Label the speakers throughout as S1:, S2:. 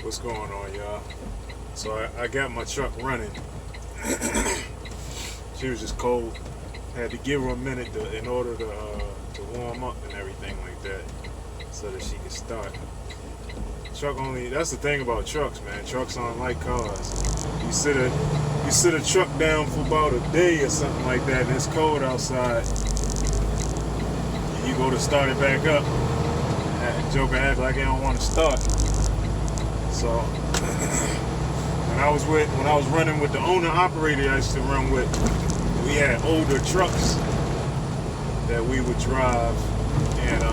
S1: What's going on, y'all? So I got my truck running. She was just cold. Had to give her a minute in order to warm up and everything like that, so that she could start. Truck only. That's the thing about trucks, man. Trucks aren't like cars. You sit a truck down for about a day or something like that, and it's cold outside. And you go to start it back up. Joker act like I don't want to start. So when I was running with the owner operator I used to run with, we had older trucks that we would drive, and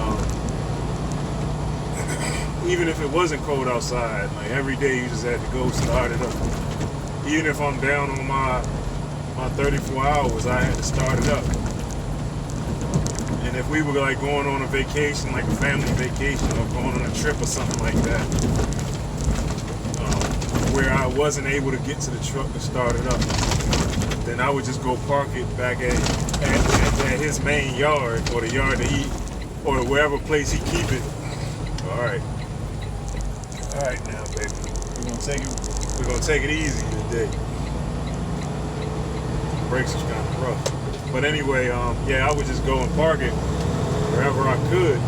S1: even if it wasn't cold outside, like every day you just had to go start it up. Even if I'm down on my 34 hours, I had to start it up. And if we were like going on a vacation, like a family vacation, or going on a trip or something like that, where I wasn't able to get to the truck to start it up, then I would just go park it back at his main yard, or the yard to eat, or wherever place he keep it. All right now, baby. We're gonna take it easy today. The brakes is kind of rough. But anyway, yeah, I would just go and park it wherever I could.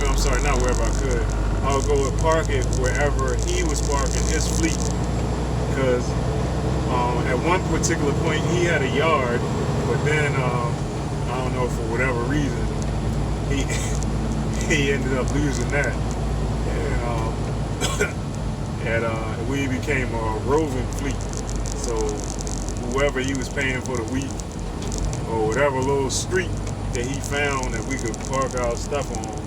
S1: I'm sorry, not wherever I could. I would go and park it wherever he was parking his fleet. Because at one particular point he had a yard, but then I don't know, for whatever reason he ended up losing that, and we became a roving fleet. So whoever he was paying for the week, or whatever little street that he found that we could park our stuff on,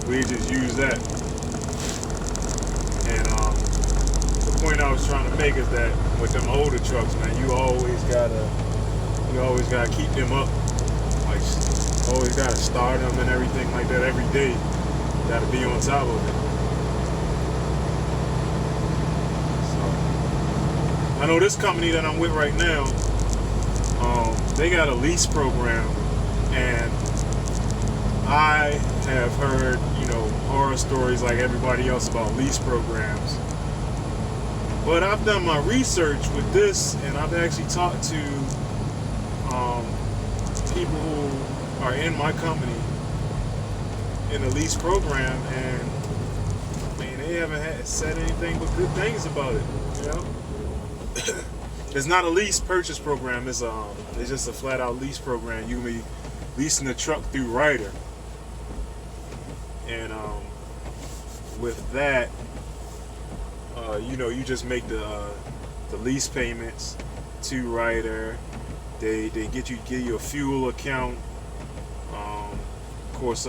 S1: we just use that. And the point I was trying to make is that with them older trucks, man, you always gotta keep them up. Like, always gotta start them and everything like that every day. Gotta be on top of it. So I know this company that I'm with right now, they got a lease program, and I have heard, horror stories like everybody else about lease programs. But I've done my research with this, and I've actually talked to people who are in my company in the lease program, and I mean, they haven't said anything but good things about it. It's not a lease purchase program. It's just a flat out lease program. You can be leasing the truck through Ryder, and with that, you just make the lease payments to Ryder. They give you a fuel account. Of course,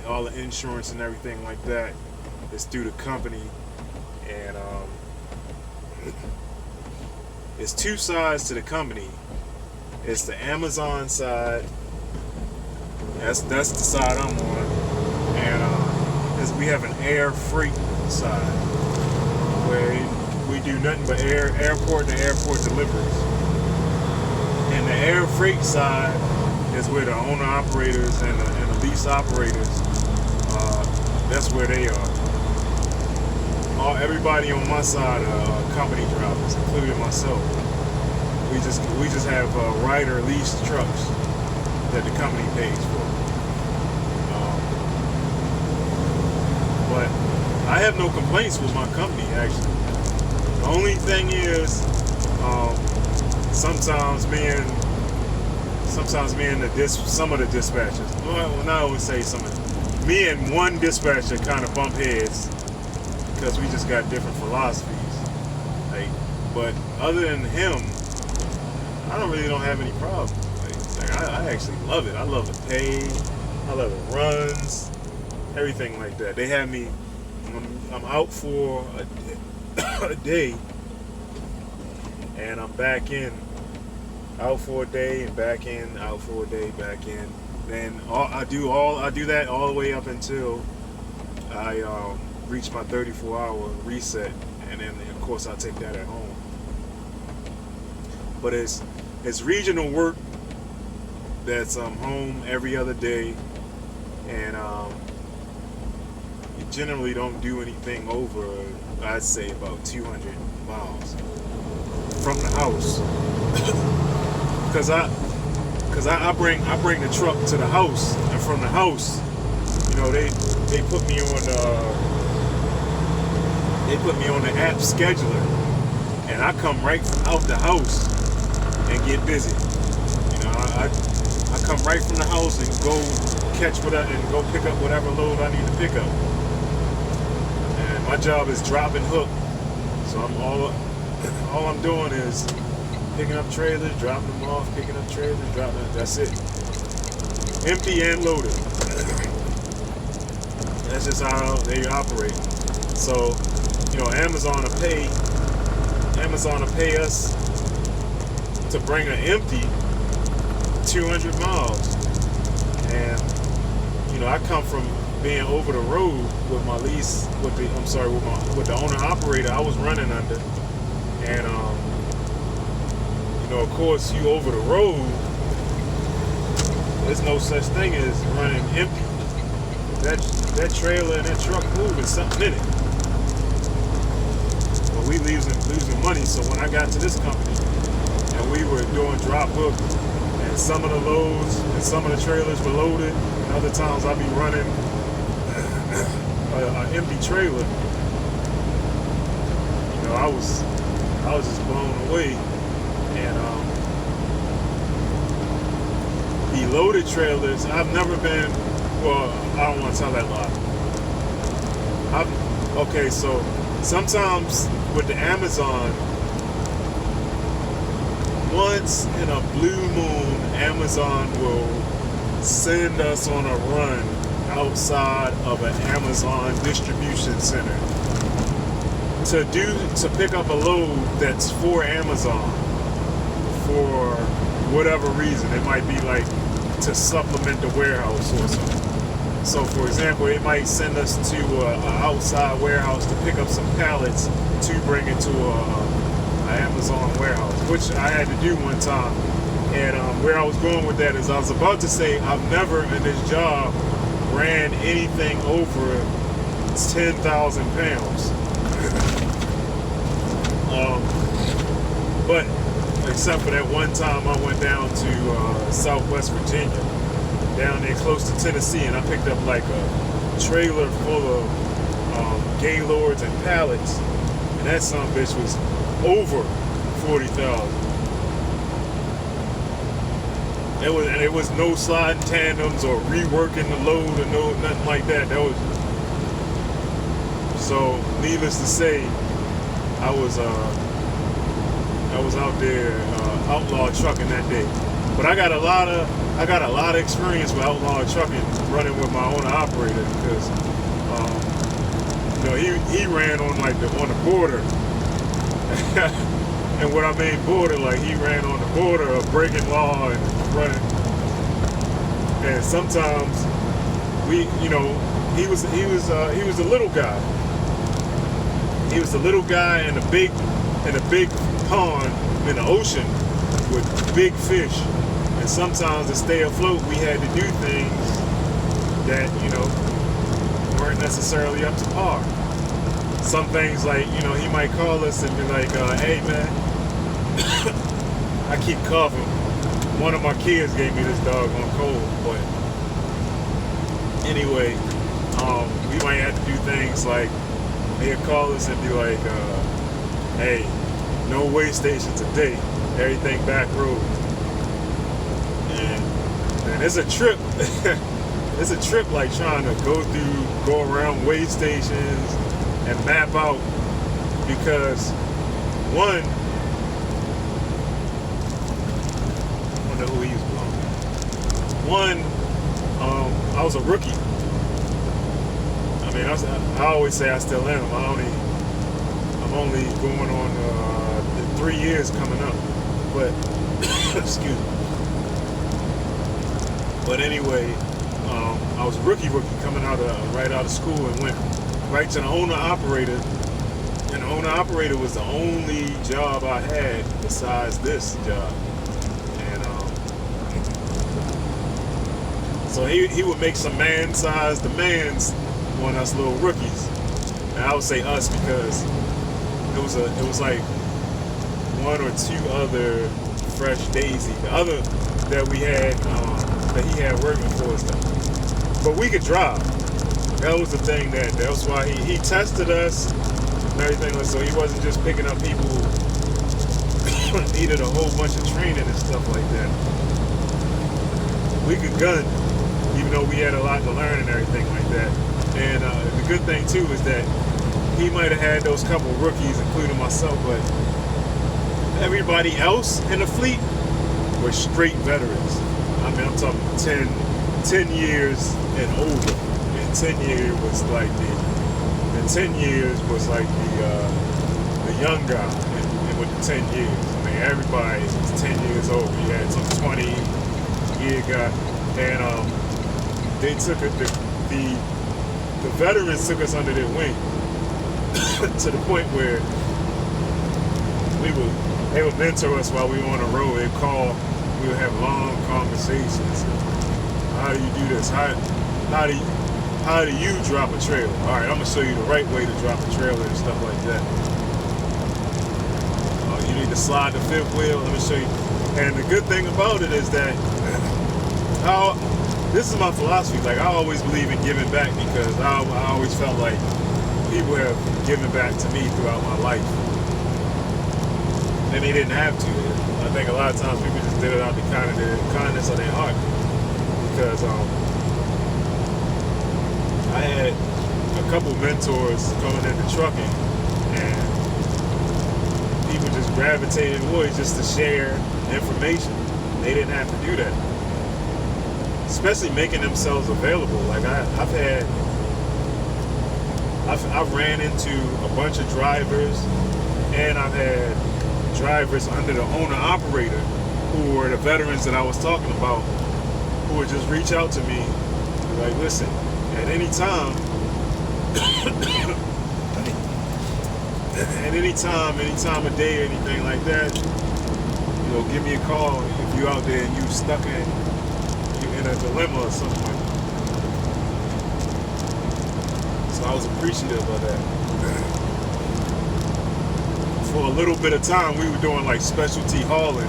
S1: all the insurance and everything like that is through the company, and it's two sides to the company. It's the Amazon side. That's the side I'm on, and we have an air freight side where we do nothing but airport to airport deliveries. And the air freight side is where the owner operators and the lease operators, that's where they are. Everybody on my side are company drivers, including myself. We just have Ryder leased trucks that the company pays for. But I have no complaints with my company, actually. The only thing is, sometimes me and some of the dispatchers, well, not always say some of them, me and one dispatcher kind of bump heads because we just got different philosophies. But other than him, I don't have any problem. I actually love it. I love the pay. I love the runs, everything like that. They have me. I'm out for a day, and I'm back in. Out for a day and back in. Out for a day, back in. Then I do that all the way up until I reach my 34-hour reset, and then of course I take that at home. But it's regional work that's home every other day, and generally don't do anything over, I'd say, about 200 miles from the house. Cause I bring the truck to the house, and from the house, they put me on the app scheduler, and I come right out the house and get busy. I come right from the house and go catch whatever and go pick up whatever load I need to pick up. And my job is drop and hook, so all I'm doing is picking up trailers, dropping them off, picking up trailers, dropping them. That's it. Empty and loaded. That's just how they operate. So, Amazon will pay us to bring an empty 200 miles. And, I come from being over the road with my lease, with the owner operator I was running under. And, of course, you over the road, there's no such thing as running empty. That trailer and that truck moving, something in it. But we losing money. So when I got to this company and we were doing drop hook, and some of the loads and some of the trailers were loaded, and other times I'd be running an empty trailer, I was just blown away. And the loaded trailers, I've never been. Well, I don't want to tell that lie. Okay, so sometimes with the Amazon, once in a blue moon, Amazon will send us on a run outside of an Amazon distribution center to pick up a load that's for Amazon for whatever reason. It might be like to supplement the warehouse or something. So, for example, it might send us to an outside warehouse to pick up some pallets to bring into an Amazon warehouse, which I had to do one time. And where I was going with that is I was about to say I've never in this job ran anything over 10,000 pounds. But except for that one time I went down to Southwest Virginia, down there close to Tennessee, and I picked up like a trailer full of Gaylords and pallets, and that son of a bitch was over 40,000. It was no sliding tandems or reworking the load or nothing like that. So needless to say, I was out there outlaw trucking that day. But I got a lot of experience with outlaw trucking, running with my owner operator, because he ran on the border. And what I mean border, like he ran on the border of breaking law and running. And sometimes he was the little guy. He was the little guy in a big pond in the ocean with big fish. And sometimes to stay afloat, we had to do things that weren't necessarily up to par. Some things like he might call us and be like, "Hey man, I keep coughing. One of my kids gave me this doggone cold." But anyway, we might have to do things like he'd call us and be like, "Hey, no way station today. Everything back road." And it's a trip. It's a trip, like trying to go around way stations and map out, because one, I wonder who he was blowing. One, I was a rookie. I mean, I always say I still am. I'm only going on 3 years coming up, but excuse me. But anyway, I was a rookie coming right out of school, and went right to the owner operator. And the owner operator was the only job I had besides this job. And so he would make some man-sized demands on us little rookies. And I would say us because it was like one or two other fresh Daisy. The other that we had that he had working for us though. But we could drive. That was the thing that was why he tested us and everything. So he wasn't just picking up people who needed a whole bunch of training and stuff like that. We could gun, even though we had a lot to learn and everything like that. And the good thing too is that he might have had those couple rookies, including myself, but everybody else in the fleet were straight veterans. I mean, I'm talking 10 years and over. And 10 years was like the young guy and with the 10 years. I mean, everybody was 10 years old. You had some 20-year guy, and they took it. The veterans took us under their wing to the point where they would mentor us while we were on the road. They'd call, we would have long conversations. How do you do this? How do you drop a trailer? All right, I'm gonna show you the right way to drop a trailer and stuff like that. You need to slide the fifth wheel. Let me show you. And the good thing about it is that this is my philosophy. Like, I always believe in giving back because I always felt like people have given back to me throughout my life. And they didn't have to. I think a lot of times people just did it out the kindness of their heart. Because I had a couple mentors going into trucking, and people just gravitated towards just to share information. They didn't have to do that. Especially making themselves available. Like I've ran into a bunch of drivers, and I've had drivers under the owner-operator who were the veterans that I was talking about, who would just reach out to me, like, listen, at any time of day, anything like that, give me a call if you're out there and you're stuck in a dilemma or something like that. So I was appreciative of that. For a little bit of time, we were doing like specialty hauling,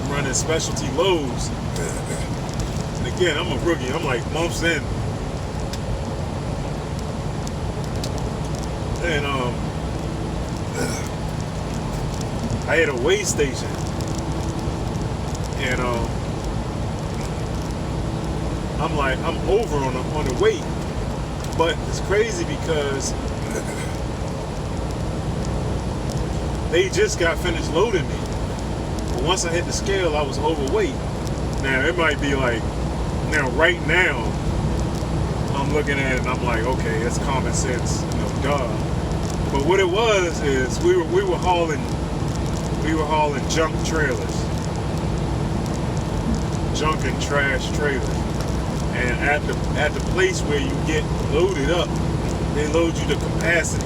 S1: running specialty loads. And again, I'm a rookie. I'm like months in. And I had a weigh station. And I'm over on the weight. But it's crazy because they just got finished loading me. But once I hit the scale, I was overweight. Now, it might be like, right now, I'm looking at it and I'm like, okay, that's common sense, duh. But what it was is we were hauling junk trailers. Junk and trash trailers. And at the place where you get loaded up, they load you to capacity,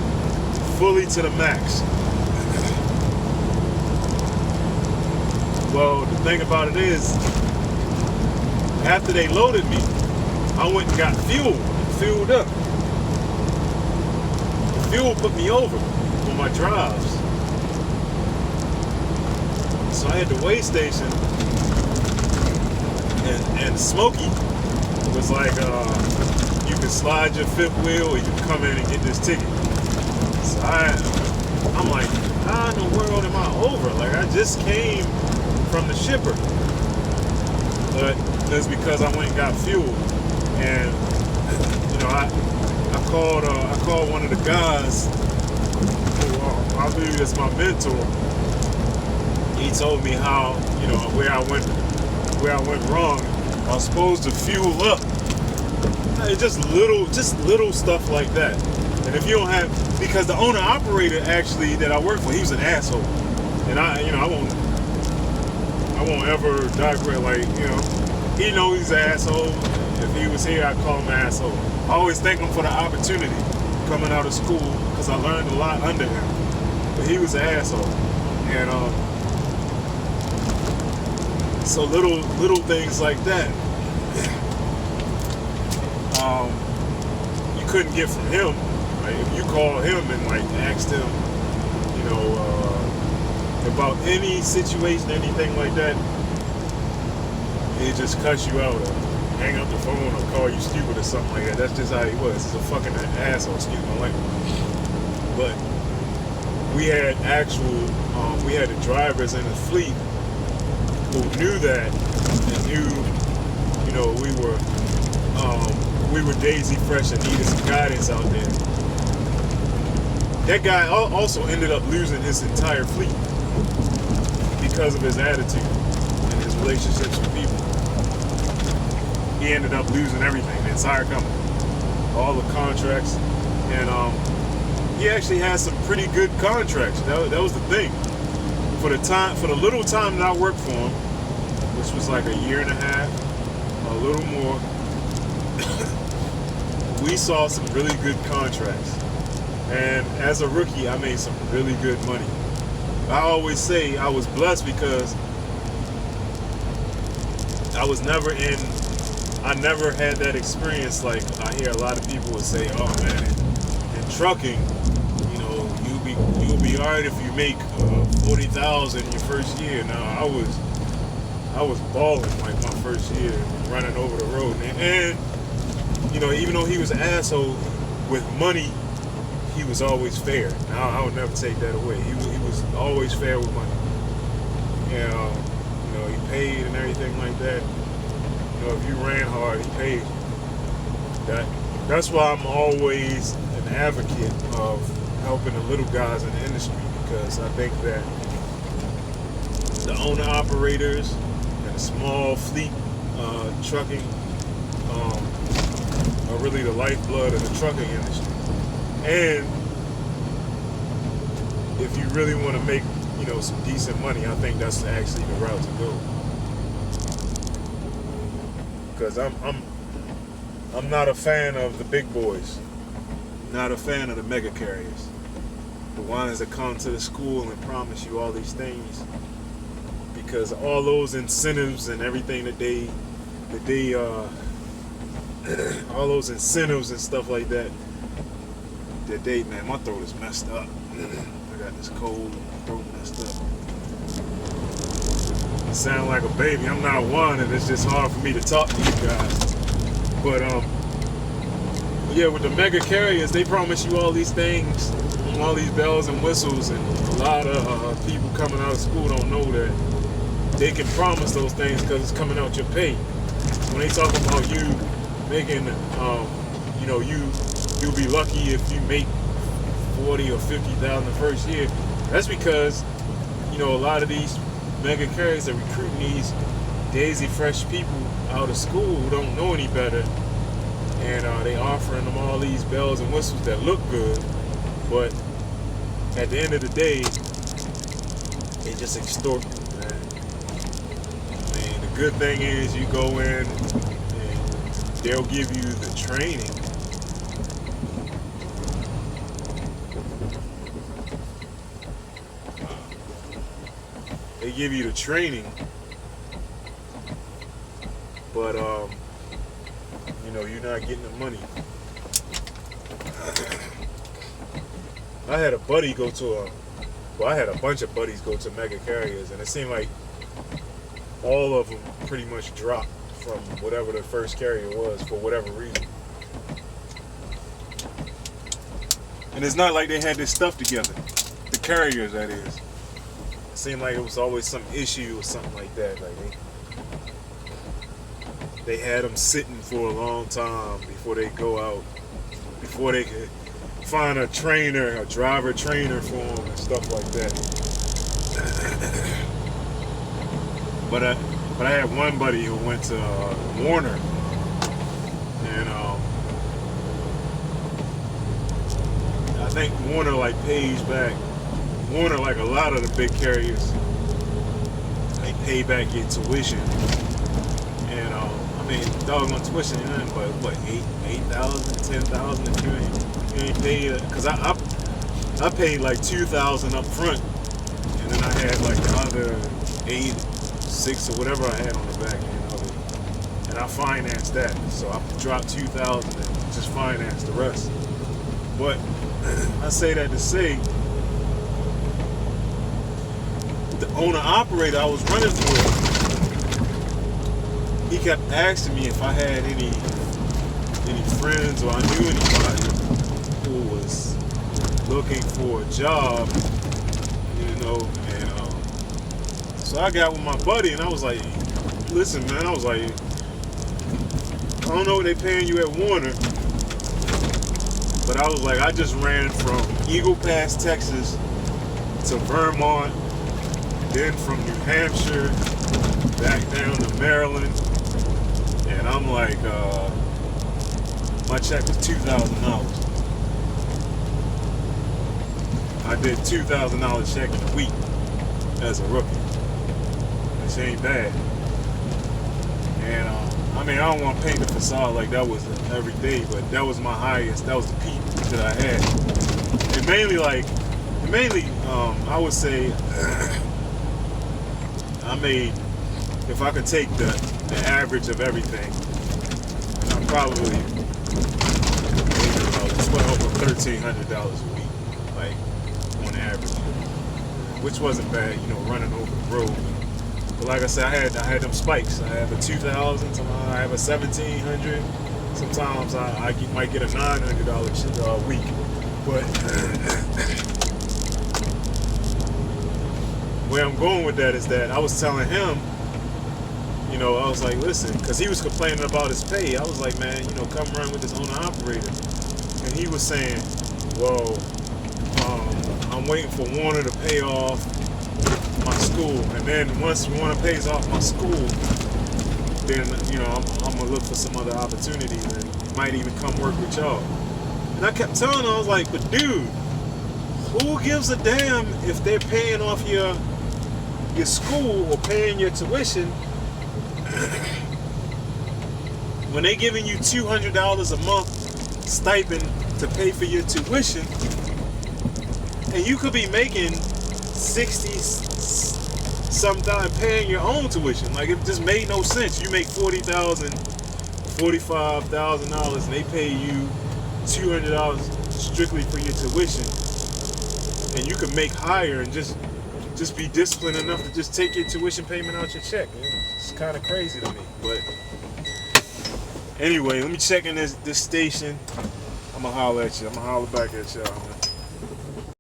S1: fully to the max. Well, the thing about it is, after they loaded me, I went and got filled up. The fuel put me over on my drives. So I had the weigh station, and Smokey was like, you can slide your fifth wheel or you can come in and get this ticket. So I'm like, how in the world am I over? Like, I just came from the shipper. But that's because I went and got fuel. And, I called one of the guys who I believe is my mentor. He told me how, where I went wrong. I was supposed to fuel up. Just little stuff like that. And if you don't have, because the owner operator actually that I work for, he was an asshole. And I won't ever digress. Like, he knows he's an asshole. If he was here, I'd call him an asshole. I always thank him for the opportunity coming out of school because I learned a lot under him. But he was an asshole. And so little things like that. you couldn't get from him. Like, if you call him and like asked him, about any situation, anything like that, he just cuts you out or hang up the phone or call you stupid or something like that. That's just how he was. He's a fucking asshole, excuse my language. But we had we had the drivers in the fleet who knew that and knew, we were daisy fresh and needed some guidance out there. That guy also ended up losing his entire fleet because of his attitude and his relationships with people. He ended up losing everything, the entire company, all the contracts, and he actually had some pretty good contracts. That was the thing. For the little time that I worked for him, which was like a year and a half, a little more, we saw some really good contracts. And as a rookie, I made some really good money. I always say I was blessed because I never had that experience like I hear a lot of people would say, oh man, in trucking, you'll be alright if you make 40,000 your first year. No, I was balling like my first year, running over the road. And even though he was an asshole with money, he was always fair. Now I would never take that away. He was always fair with money. And he paid and everything like that. If you ran hard, he paid you. That's why I'm always an advocate of helping the little guys in the industry, because I think that the owner-operators and the small fleet trucking are really the lifeblood of the trucking industry. And if you really want to make, some decent money, I think that's actually the route to go. Because I'm not a fan of the big boys. Not a fan of the mega carriers. The ones that come to the school and promise you all these things. Because all those incentives and everything that they all those incentives and stuff like that, man, my throat is messed up. I got this cold, my throat messed up. I sound like a baby. I'm not one, and it's just hard for me to talk to you guys. But yeah, with the mega carriers, they promise you all these things, all these bells and whistles, and a lot of people coming out of school don't know that they can promise those things because it's coming out your pay. When they talk about you making, you'll be lucky if you make 40 or 50,000 the first year. That's because, a lot of these mega carriers are recruiting these daisy fresh people out of school who don't know any better, and they offering them all these bells and whistles that look good, but at the end of the day, they just extort you, man. The good thing is you go in and they'll give you the training. They give you the training, but you're not getting the money. I had a buddy I had a bunch of buddies go to mega carriers, and it seemed like all of them pretty much dropped from whatever the first carrier was for whatever reason. And it's not like they had this stuff together. The carriers, that is. It seemed like it was always some issue or something like that. Like they had them sitting for a long time before they go out, before they could find a driver trainer for them and stuff like that. But I had one buddy who went to Warner, and I think Warner pays back. Warner, like a lot of the big carriers, they pay back your tuition, and doggone tuition, but what, 8,000, 10,000 if you ain't paid, because I paid like 2,000 up front, and then I had like the other 8, 6 or whatever I had on the back end of it, and and I financed that. So I dropped $2,000 and just financed the rest. But I say that to say, the owner operator I was running for, he kept asking me if I had any friends or I knew anybody who was looking for a job, and so I got with my buddy and I was like, listen, man, I was like, I don't know what they paying you at Warner, but I was like, I just ran from Eagle Pass, Texas to Vermont, then from New Hampshire back down to Maryland, and I'm like, my check was $2,000. I did $2,000 check in a week as a rookie, which ain't bad. And I mean, I don't want to paint the facade like that was every day, but that was my highest. That was the peak that I had. And mainly, I would say I made, if I could take the average of everything, I probably made about $1,200 or $1,300 a week, like on average, which wasn't bad, running over the road. But like I said, I had them spikes. I have a 2,000, sometimes I have a 1,700. Sometimes I might get a $900 a week. But where I'm going with that is that I was telling him, I was like, listen, because he was complaining about his pay. I was like, man, come run with this owner-operator. And he was saying, well, I'm waiting for Warner to pay off my school. And then once Warner pays off my school, then, I'm going to look for some other opportunities and might even come work with y'all. And I kept telling him, I was like, but dude, who gives a damn if they're paying off your school or paying your tuition when they giving you $200 a month stipend to pay for your tuition, and you could be making 60 something paying your own tuition? Like, it just made no sense. You make $40,000, $45,000, and they pay you $200 strictly for your tuition, and you could make higher and just be disciplined enough to just take your tuition payment out your check. It's kind of crazy to me. But anyway, let me check in this station. I'm gonna holler at you. I'm gonna holler back at y'all, man.